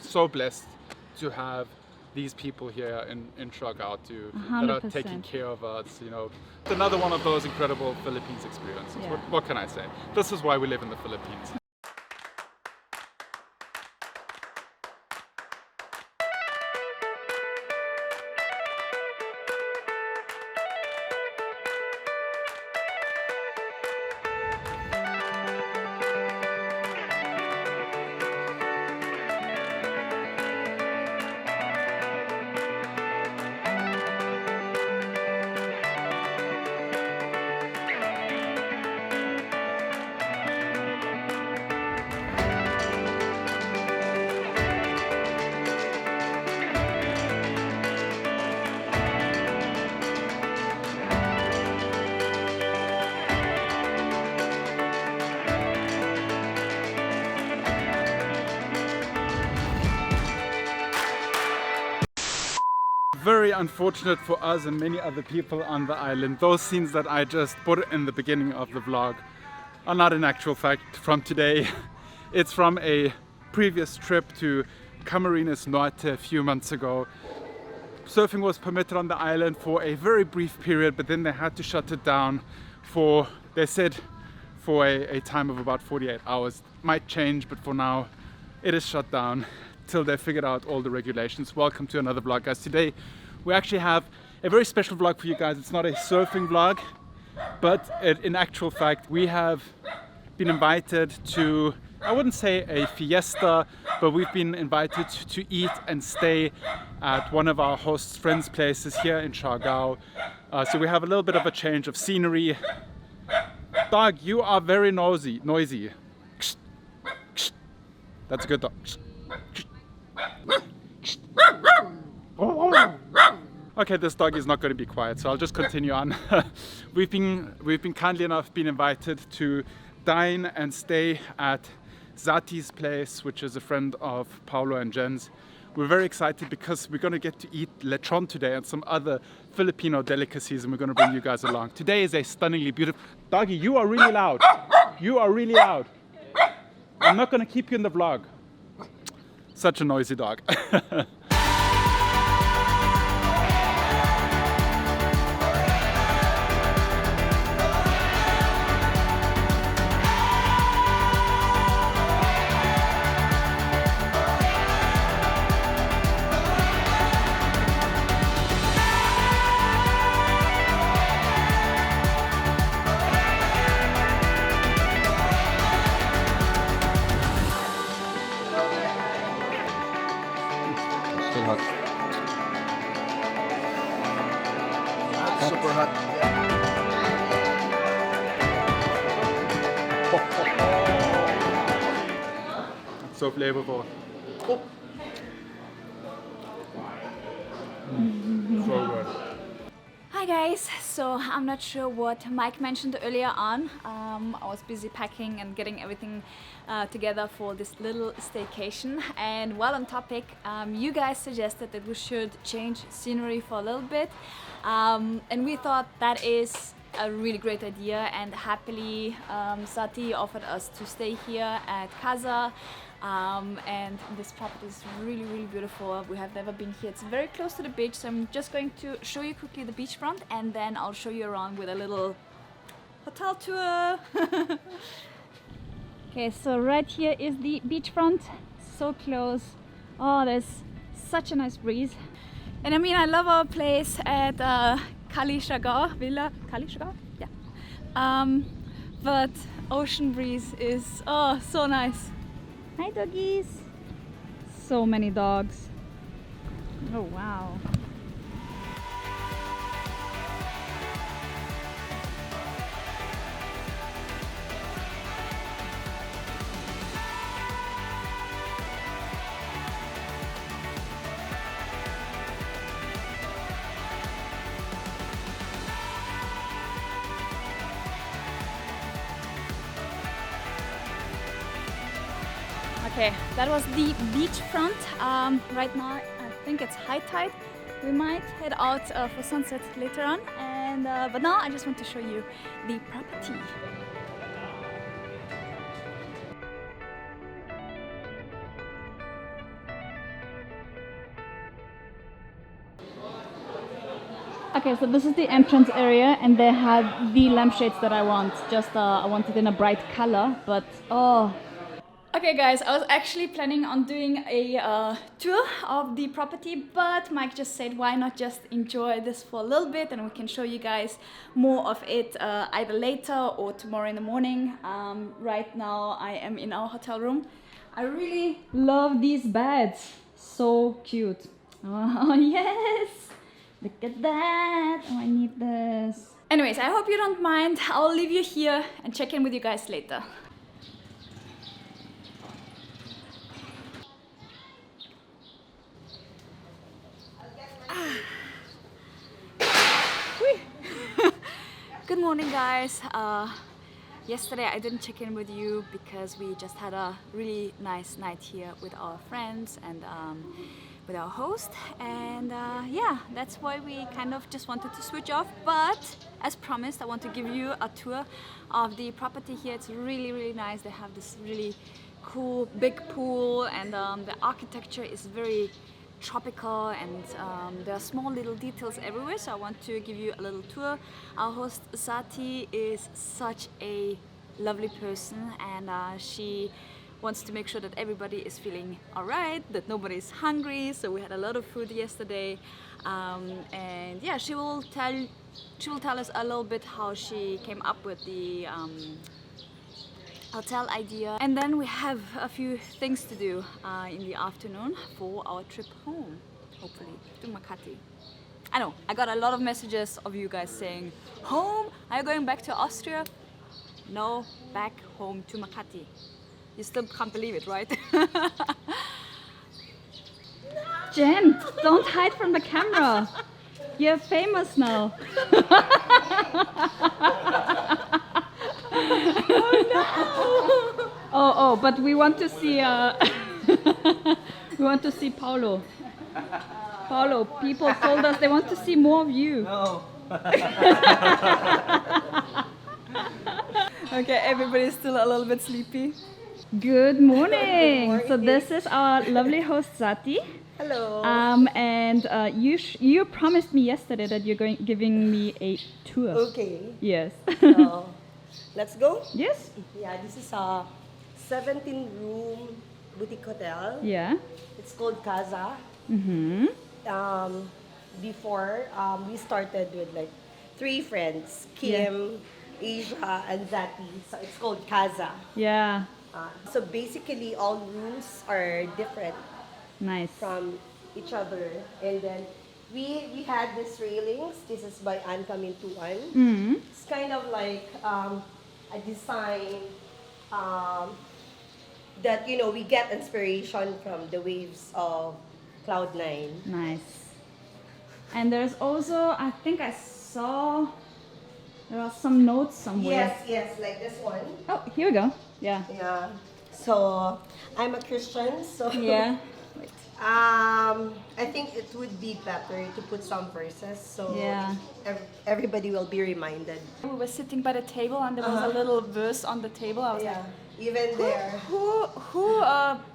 so blessed to have these people here in Siargao that are taking care of us, you know. It's another one of those incredible Philippines experiences. Yeah. What can I say? This is why we live in the Philippines. Very unfortunate for us and many other people on the island. Those scenes that I just put in the beginning of the vlog are not in actual fact from today. It's from a previous trip to Camarines Norte a few months ago. Surfing was permitted on the island for a very brief period, but then they had to shut it down for, they said, for a time of about 48 hours. Might change, but for now it is shut down till they figured out all the regulations. Welcome to another vlog, guys. Today we actually have a very special vlog for you guys. It's not a surfing vlog, but in actual fact we have been invited to, I wouldn't say a fiesta, but we've been invited to eat and stay at one of our hosts' friends' places here in Siargao. So we have a little bit of a change of scenery. Dog, you are very noisy. That's a good dog. Okay, this dog is not going to be quiet, so I'll just continue on. We've been kindly enough been invited to dine and stay at Zati's place, which is a friend of Paulo and Jen's. We're very excited because we're going to get to eat lechon today and some other Filipino delicacies, and we're going to bring you guys along. Today is a stunningly beautiful... Doggy, you are really loud. You are really loud. I'm not going to keep you in the vlog. Such a noisy dog. Super hot. So flavorful. Oh. So good. Hi guys, so I'm not sure what Mike mentioned earlier on. I was busy packing and getting everything together for this little staycation, and while on topic, you guys suggested that we should change scenery for a little bit, and we thought that is a really great idea, and happily Zati offered us to stay here at Casa. And this property is really beautiful. We have never been here. It's very close to the beach, so I'm just going to show you quickly the beachfront, and then I'll show you around with a little hotel tour. Okay, so right here is the beachfront, so close. Oh, there's such a nice breeze. And I mean, I love our place at Siargao, Villa Siargao? Yeah. But ocean breeze is, oh, so nice. Hi doggies! So many dogs. Oh wow. Okay, that was the beachfront. Right now, I think it's high tide. We might head out for sunset later on, and but now I just want to show you the property. Okay, so this is the entrance area, and they have the lampshades that I want. Just I want it in a bright color, but oh. Okay guys, I was actually planning on doing a tour of the property, but Mike just said why not just enjoy this for a little bit and we can show you guys more of it either later or tomorrow in the morning. Right now I am in our hotel room. I really love these beds. So cute. Oh yes! Look at that! Oh, I need this. Anyways, I hope you don't mind. I'll leave you here and check in with you guys later. Good morning guys. Yesterday I didn't check in with you because we just had a really nice night here with our friends and with our host, and yeah, that's why we kind of just wanted to switch off. But as promised, I want to give you a tour of the property here. It's really nice. They have this really cool big pool, and the architecture is very tropical, and there are small little details everywhere, so I want to give you a little tour. Our host Zati is such a lovely person, and she wants to make sure that everybody is feeling alright, that nobody is hungry, so we had a lot of food yesterday, and yeah, she will tell us a little bit how she came up with the hotel idea, and then we have a few things to do in the afternoon for our trip home, hopefully to Makati. I know I got a lot of messages of you guys saying, home? Are you going back to Austria? No, back home to Makati. You still can't believe it, right? Jen, don't hide from the camera. You're famous now. Oh, but we want to see we want to see Paulo. Paulo, people told us they want to see more of you. No. Okay, everybody's still a little bit sleepy. Good morning. So this is our lovely host Zati. Hello. And you promised me yesterday that you're giving me a tour. Okay. Yes. So, let's go. Yes. Yeah, this is a 17-room boutique hotel. Yeah. It's called Casa. Mm-hmm. Before we started with like 3 friends, Kim, Asia, and Zati. So it's called Casa. Yeah. So basically all rooms are different Nice. from each other, and then we had these railings. This is by Ancam in Tuan. Mm-hmm. It's kind of like a design that we get inspiration from the waves of Cloud9. Nice. And there's also, I think I saw there are some notes somewhere. Yes, like this one. Oh, here we go. Yeah. Yeah. So I'm a Christian, so Yeah. I think it would be better to put some verses, so Yeah. everybody will be reminded. We were sitting by the table and there was a little verse on the table. I was Yeah, even there. who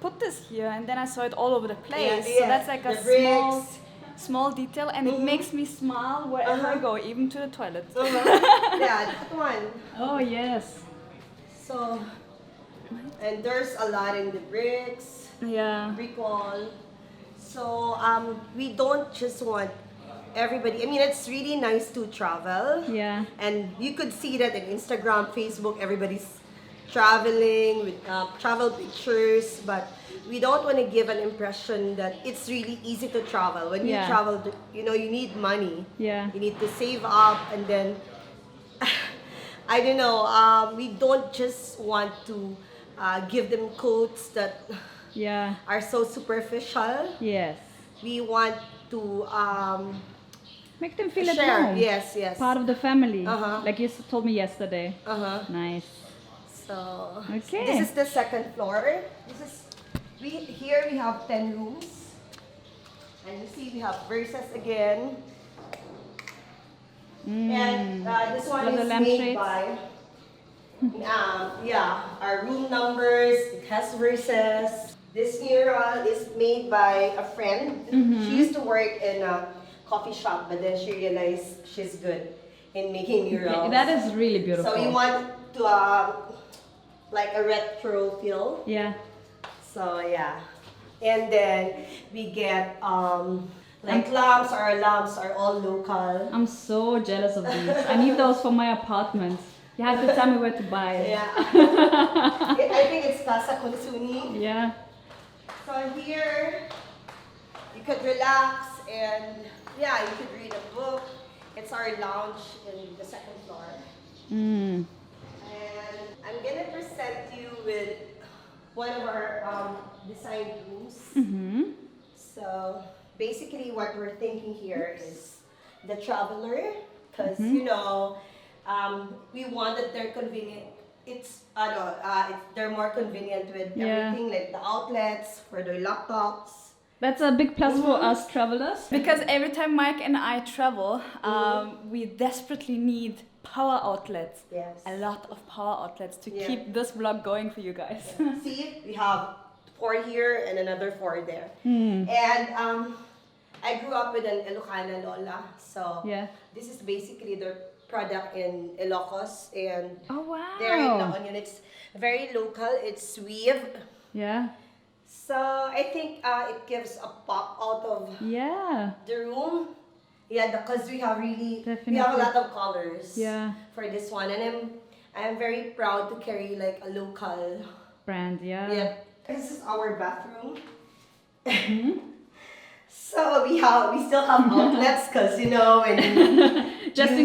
put this here? And then I saw it all over the place. Yeah, So that's like a the bricks. small detail, and it makes me smile wherever I go, even to the toilet. Yeah, that one. Oh yes. So, and there's a lot in the bricks, Yeah. brick wall. So we don't just want everybody. I mean, it's really nice to travel. Yeah. And you could see that in Instagram, Facebook, everybody's traveling with travel pictures, but we don't want to give an impression that it's really easy to travel. When you Yeah. travel, you need money. Yeah. You need to save up, and then I don't know. We don't just want to give them quotes that Yeah. are so superficial. Yes. We want to Make them feel at share. home. Yes. Part of the family. Uh-huh. Like you told me yesterday. Nice. So Okay. this is the second floor. Here we have 10 rooms, and you see we have verses again. And this one Love the is lampshades. made by our room numbers. It has verses. This mural is made by a friend. She used to work in coffee shop, but then she realized she's good in making murals. That is really beautiful. So we want to like a retro feel. Yeah. So yeah, and then we get like lamps. Our lamps are all local. I'm so jealous of these. I need those for my apartment. You have to tell me where to buy it. Yeah, I think it's Casa Consuni. Yeah. So here you could relax and yeah, you could read a book. It's our lounge in the second floor. Mm. And I'm gonna present you with one of our design rooms. Mm-hmm. So basically what we're thinking here is the traveler, because you know, we want that they're convenient. They're more convenient with everything, like the outlets for their laptops. That's a big plus for us travelers. Because every time Mike and I travel, we desperately need power outlets. Yes. A lot of power outlets to keep this vlog going for you guys. See, we have 4 here and another 4 there. And I grew up with an Ilocana Lola, so this is basically their product in Ilocos, and they're in La Union. It's very local. It's weave. Yeah. So I think it gives a pop out of the room. Yeah, because we have we have a lot of colors for this one, and I'm very proud to carry like a local brand. Yeah. This is our bathroom. So we still have outlets, because you know when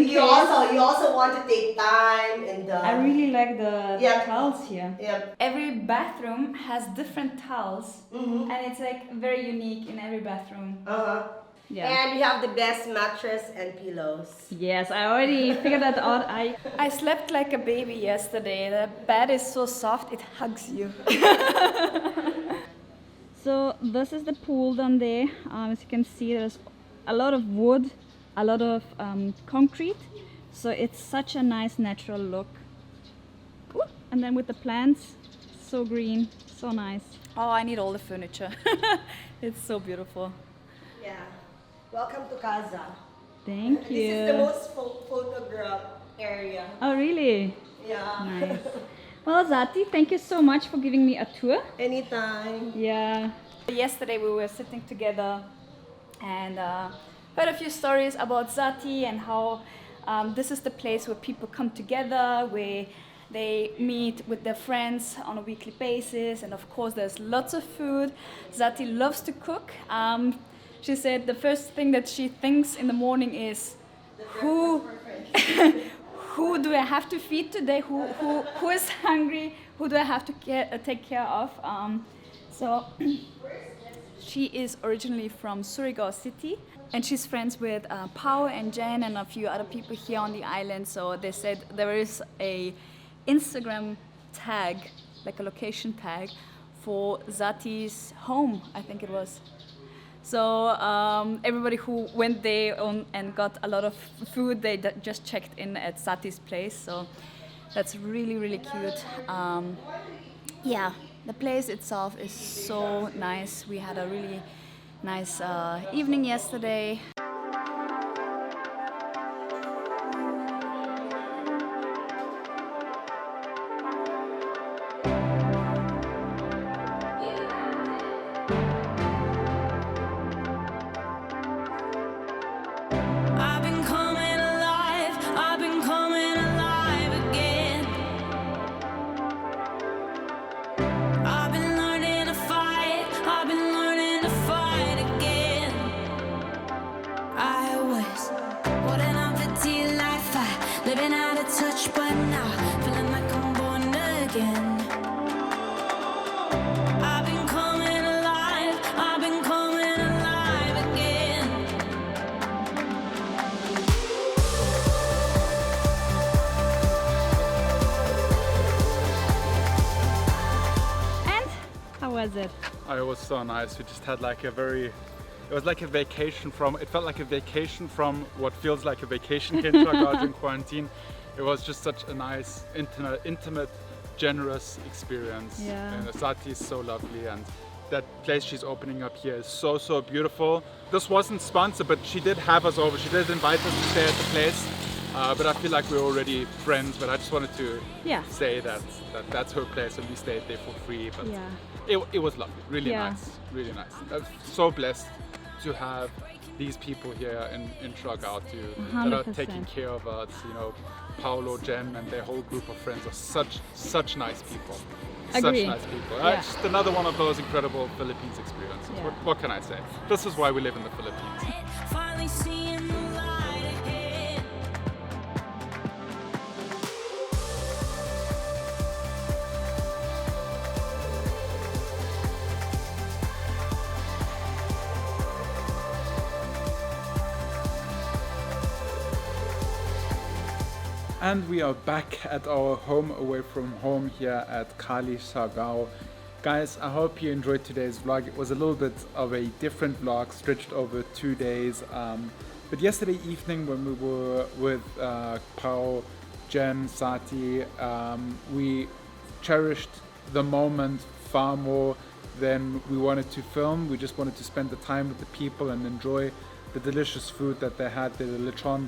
you also want to take time, and I really like the tiles here. Yeah. Every bathroom has different tiles, and it's like very unique in every bathroom. Yeah. And we have the best mattress and pillows. Yes, I already figured that out. I slept like a baby yesterday. The bed is so soft, it hugs you. So this is the pool down there. As you can see, there's a lot of wood, a lot of concrete. So it's such a nice natural look. Ooh, and then with the plants, so green, so nice. Oh, I need all the furniture. It's so beautiful. Yeah. Welcome to Casa. Thank you. This is the most photographed area. Oh, really? Yeah. Nice. Well, Zati, thank you so much for giving me a tour. Anytime. Yeah. Yesterday we were sitting together and heard a few stories about Zati and how this is the place where people come together, where they meet with their friends on a weekly basis, and of course there's lots of food. Zati loves to cook. She said the first thing that she thinks in the morning is, who do I have to feed today? Who is hungry? Who do I have to take care of? So she is originally from Siargao city, and she's friends with Pao and Jen and a few other people here on the island. So they said there is a Instagram tag, like a location tag, for Zati's home, I think it was. So everybody who went there and got a lot of food, they just checked in at Zati's place. So that's really, really cute. Yeah, the place itself is so nice. We had a really nice evening yesterday. Living out of touch, but now feeling like I'm born again. I've been coming alive, I've been coming alive again. And how was it? Oh, it was so nice. We just had like it was like a vacation it felt like a vacation from what feels like a vacation here in Siargao during quarantine. It was just such a nice, intimate, generous experience. Yeah. And Zati is so lovely, and that place she's opening up here is so beautiful. This wasn't sponsored, but she did have us over. She did invite us to stay at the place. But I feel like we're already friends. But I just wanted to say that that's her place, and we stayed there for free. But it was lovely, really nice, really nice. I'm so blessed to have these people here in Siargao that are taking care of us. You know, Paolo, Jen, and their whole group of friends are such nice people. Agree. Such nice people. Yeah. Just another one of those incredible Philippines experiences. Yeah. What can I say? This is why we live in the Philippines. Finally seeing the light ahead. And we are back at our home away from home here at Kali Siargao. Guys, I hope you enjoyed today's vlog. It was a little bit of a different vlog, stretched over 2 days. But yesterday evening when we were with Pao, Jen, Zati, we cherished the moment far more than we wanted to film. We just wanted to spend the time with the people and enjoy the delicious food that they had. The lechon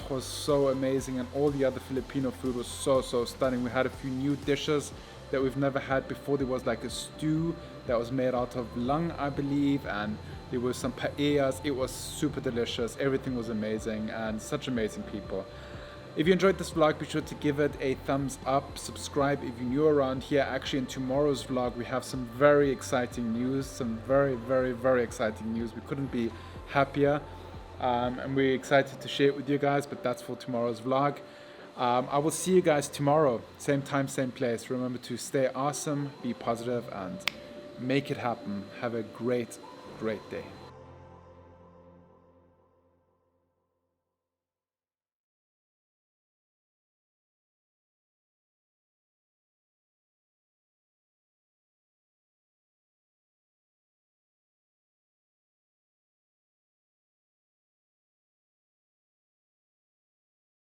was so amazing, and all the other Filipino food was so stunning. We had a few new dishes that we've never had before. There was like a stew that was made out of lung, I believe, and there was some paellas. It was super delicious. Everything was amazing, and such amazing people. If you enjoyed this vlog, be sure to give it a thumbs up, subscribe if you're new around here. Actually, in tomorrow's vlog, we have some very exciting news, some very exciting news. We couldn't be happier, and we're excited to share it with you guys, but that's for tomorrow's vlog. I will see you guys tomorrow, same time, same place. Remember to stay awesome, be positive, and make it happen. Have a great day.